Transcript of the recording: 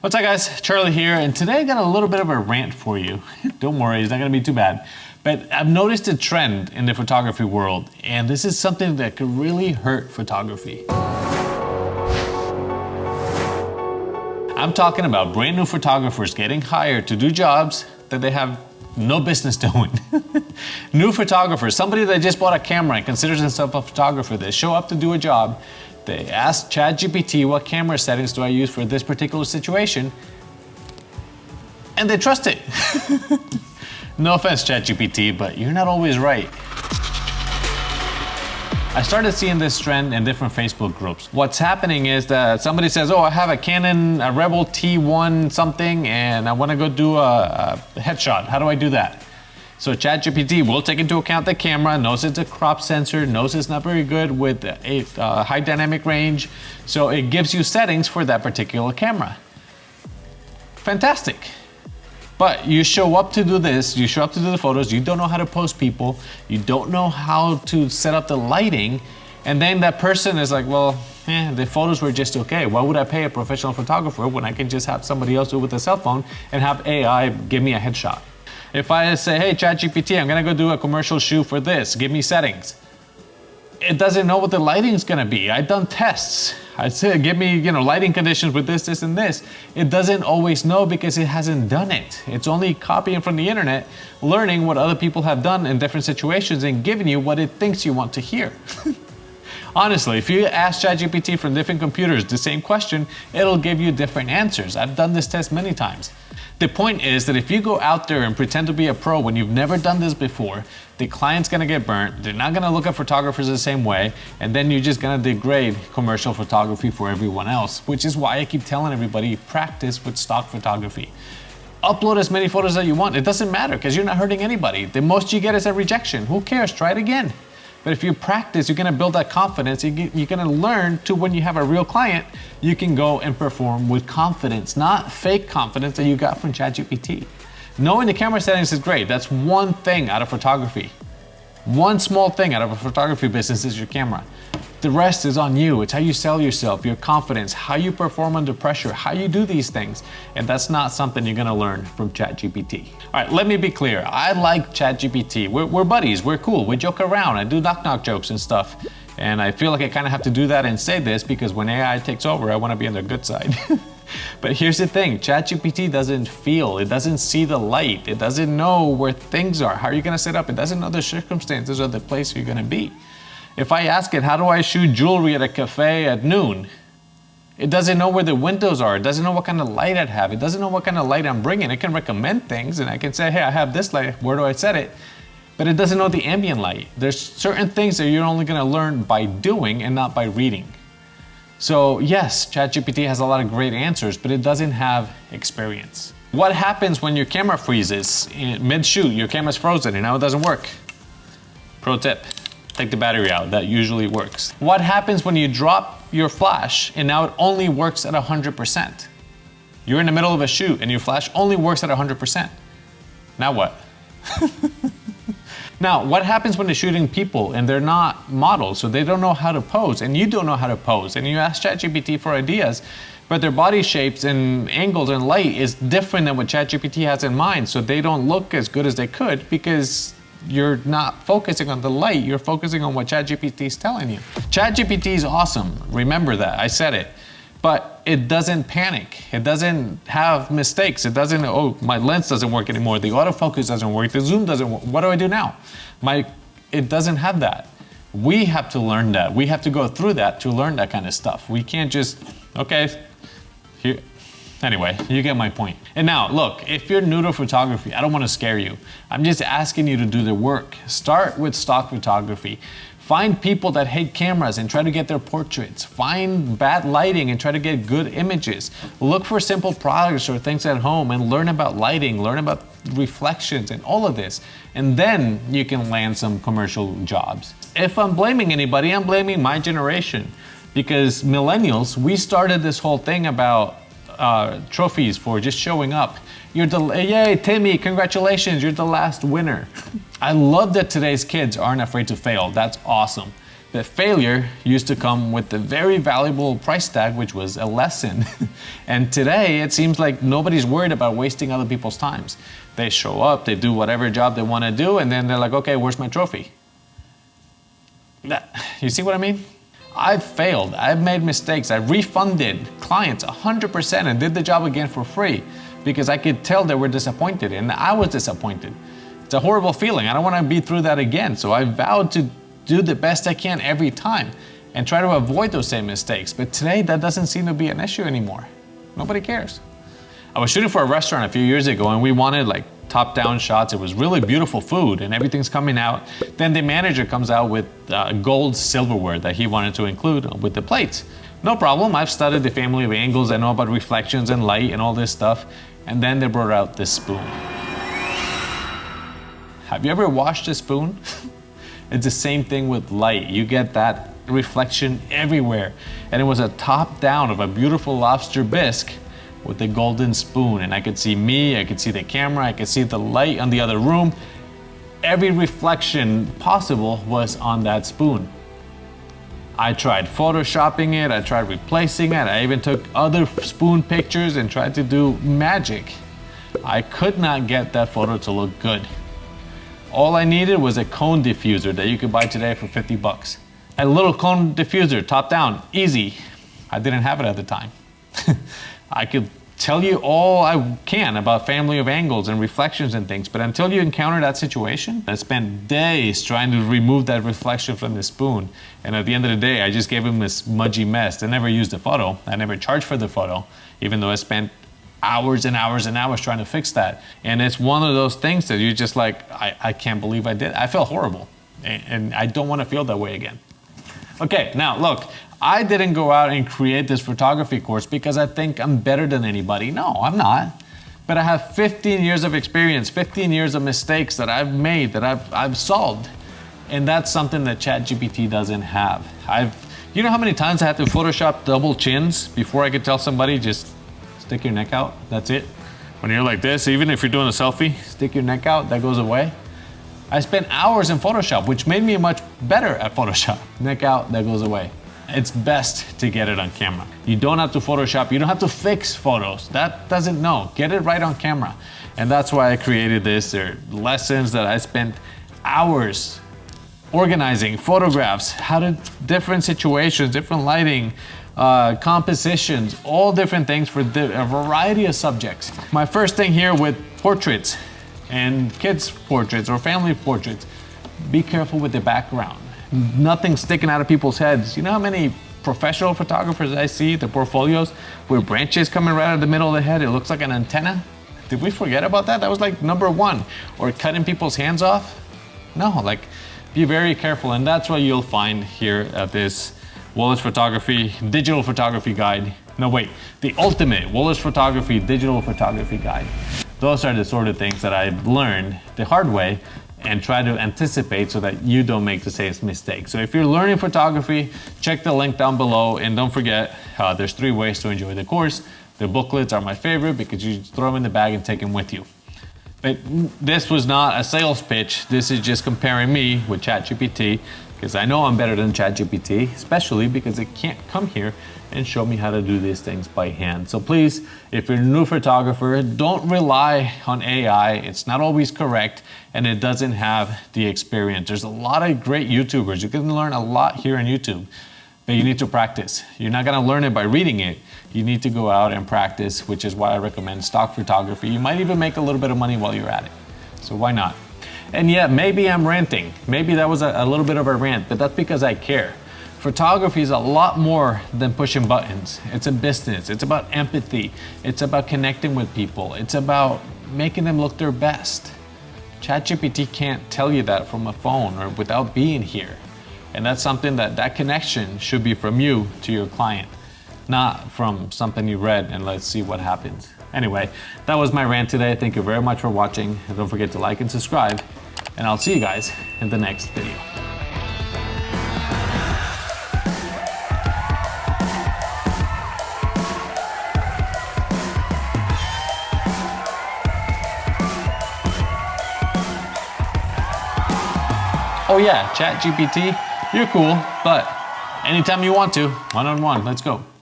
What's up guys, Charlie here, and today I got a little bit of a rant for you. Don't worry, it's not gonna be too bad. But I've noticed a trend in the photography world, and this is something that could really hurt photography. I'm talking about brand new photographers getting hired to do jobs that they have no business doing. New photographers, somebody that just bought a camera and considers himself a photographer, they show up to do a job. They ask ChatGPT, what camera settings do I use for this particular situation? And they trust it. No offense, ChatGPT, but you're not always right. I started seeing this trend in different Facebook groups. What's happening is that somebody says, oh, I have a Canon, a Rebel T1 something, and I wanna go do a headshot. How do I do that? So ChatGPT will take into account the camera, knows it's a crop sensor, knows it's not very good with a high dynamic range. So it gives you settings for that particular camera. Fantastic. But you show up to do this, you show up to do the photos, you don't know how to pose people, you don't know how to set up the lighting, and then that person is like, well, the photos were just okay. Why would I pay a professional photographer when I can just have somebody else do it with a cell phone and have AI give me a headshot? If I say, hey, ChatGPT, I'm gonna go do a commercial shoot for this, give me settings. It doesn't know what the lighting's gonna be. I've done tests. I said, give me, lighting conditions with this, this, and this. It doesn't always know because it hasn't done it. It's only copying from the internet, learning what other people have done in different situations and giving you what it thinks you want to hear. Honestly, if you ask ChatGPT from different computers the same question, it'll give you different answers. I've done this test many times. The point is that if you go out there and pretend to be a pro when you've never done this before, the client's gonna get burnt, they're not gonna look at photographers the same way, and then you're just gonna degrade commercial photography for everyone else, which is why I keep telling everybody, practice with stock photography. Upload as many photos as you want. It doesn't matter because you're not hurting anybody. The most you get is a rejection. Who cares? Try it again. But if you practice, you're gonna build that confidence. You're gonna learn to, when you have a real client, you can go and perform with confidence, not fake confidence that you got from ChatGPT. Knowing the camera settings is great. That's one thing out of photography. One small thing out of a photography business is your camera. The rest is on you. It's how you sell yourself, your confidence, how you perform under pressure, how you do these things. And that's not something you're gonna learn from ChatGPT. All right, let me be clear. I like ChatGPT. We're buddies, we're cool, we joke around. I do knock-knock jokes and stuff. And I feel like I kind of have to do that and say this because when AI takes over, I wanna be on the good side. But here's the thing, ChatGPT doesn't feel, it doesn't see the light, it doesn't know where things are, how are you gonna set up, it doesn't know the circumstances or the place you're gonna be. If I ask it, how do I shoot jewelry at a cafe at noon? It doesn't know where the windows are. It doesn't know what kind of light I'd have. It doesn't know what kind of light I'm bringing. It can recommend things and I can say, hey, I have this light, where do I set it? But it doesn't know the ambient light. There's certain things that you're only gonna learn by doing and not by reading. So yes, ChatGPT has a lot of great answers, but it doesn't have experience. What happens when your camera freezes mid-shoot? Your camera's frozen and now it doesn't work. Pro tip. Take the battery out, that usually works. What happens when you drop your flash and now it only works at 100%? You're in the middle of a shoot and your flash only works at 100%. Now what? Now, what happens when they're shooting people and they're not models, so they don't know how to pose and you don't know how to pose and you ask ChatGPT for ideas, but their body shapes and angles and light is different than what ChatGPT has in mind, so they don't look as good as they could because you're not focusing on the light, you're focusing on what ChatGPT is telling you. ChatGPT is awesome, remember that, I said it. But it doesn't panic, it doesn't have mistakes, it doesn't, oh, my lens doesn't work anymore, the autofocus doesn't work, the zoom doesn't work, what do I do now? It doesn't have that. We have to learn that, we have to go through that to learn that kind of stuff. We can't just, okay, here. Anyway, you get my point. And now, look, if you're new to photography, I don't want to scare you. I'm just asking you to do the work. Start with stock photography. Find people that hate cameras and try to get their portraits. Find bad lighting and try to get good images. Look for simple products or things at home and learn about lighting, learn about reflections and all of this. And then you can land some commercial jobs. If I'm blaming anybody, I'm blaming my generation. Because millennials, we started this whole thing about trophies for just showing up. Yay, Timmy, congratulations, you're the last winner. I love that today's kids aren't afraid to fail. That's awesome. But failure used to come with a very valuable price tag, which was a lesson. And today, it seems like nobody's worried about wasting other people's times. They show up, they do whatever job they want to do, and then they're like, okay, where's my trophy? You see what I mean? I've failed, I've made mistakes, I refunded clients 100% and did the job again for free because I could tell they were disappointed and I was disappointed. It's a horrible feeling. I don't want to be through that again. So I vowed to do the best I can every time and try to avoid those same mistakes. But today that doesn't seem to be an issue anymore. Nobody cares. I was shooting for a restaurant a few years ago and we wanted like top-down shots. It was really beautiful food and everything's coming out. Then the manager comes out with gold silverware that he wanted to include with the plates. No problem, I've studied the family of angles, I know about reflections and light and all this stuff. And then they brought out this spoon. Have you ever washed a spoon? It's the same thing with light. You get that reflection everywhere. And it was a top-down of a beautiful lobster bisque with a golden spoon, and I could see me, I could see the camera, I could see the light on the other room. Every reflection possible was on that spoon. I tried photoshopping it, I tried replacing it, I even took other spoon pictures and tried to do magic. I could not get that photo to look good. All I needed was a cone diffuser that you could buy today for 50 bucks. A little cone diffuser, top down, easy. I didn't have it at the time. I could tell you all I can about family of angles and reflections and things, but until you encounter that situation, I spent days trying to remove that reflection from the spoon. And at the end of the day, I just gave him this smudgy mess. I never used the photo. I never charged for the photo, even though I spent hours and hours and hours trying to fix that. And it's one of those things that you're just like, I can't believe I did. I felt horrible, and I don't want to feel that way again. Okay, now look, I didn't go out and create this photography course because I think I'm better than anybody. No, I'm not. But I have 15 years of experience, 15 years of mistakes that I've made, that I've solved. And that's something that ChatGPT doesn't have. You know how many times I had to Photoshop double chins before I could tell somebody just stick your neck out, that's it. When you're like this, even if you're doing a selfie, stick your neck out, that goes away. I spent hours in Photoshop, which made me much better at Photoshop. Neck out, that goes away. It's best to get it on camera. You don't have to Photoshop, you don't have to fix photos. That doesn't know, get it right on camera. And that's why I created this. There are lessons that I spent hours organizing, photographs, how to different situations, different lighting, compositions, all different things for a variety of subjects. My first thing here with portraits and kids' portraits or family portraits, be careful with the background. Nothing sticking out of people's heads. You know how many professional photographers I see, the portfolios, with branches coming right out of the middle of the head? It looks like an antenna. Did we forget about that? That was like number one. Or cutting people's hands off. No, like be very careful. And that's what you'll find here at this Wollertz Photography Digital Photography Guide. No, wait, the ultimate Wollertz Photography Digital Photography Guide. Those are the sort of things that I've learned the hard way and try to anticipate so that you don't make the same mistake. So if you're learning photography, check the link down below, and don't forget, there's 3 ways to enjoy the course. The booklets are my favorite because you just throw them in the bag and take them with you. But this was not a sales pitch. This is just comparing me with ChatGPT, because I know I'm better than ChatGPT, especially because it can't come here and show me how to do these things by hand. So please, if you're a new photographer, don't rely on AI. It's not always correct, and it doesn't have the experience. There's a lot of great YouTubers. You can learn a lot here on YouTube, but you need to practice. You're not gonna learn it by reading it. You need to go out and practice, which is why I recommend stock photography. You might even make a little bit of money while you're at it. So why not? And yeah, maybe I'm ranting. Maybe that was a little bit of a rant, but that's because I care. Photography is a lot more than pushing buttons. It's a business. It's about empathy. It's about connecting with people. It's about making them look their best. ChatGPT can't tell you that from a phone or without being here. And that's something that connection should be from you to your client, not from something you read and let's see what happens. Anyway, that was my rant today. Thank you very much for watching. And don't forget to like and subscribe. And I'll see you guys in the next video. Oh yeah, ChatGPT, You're cool, but anytime you want to, one-on-one, let's go.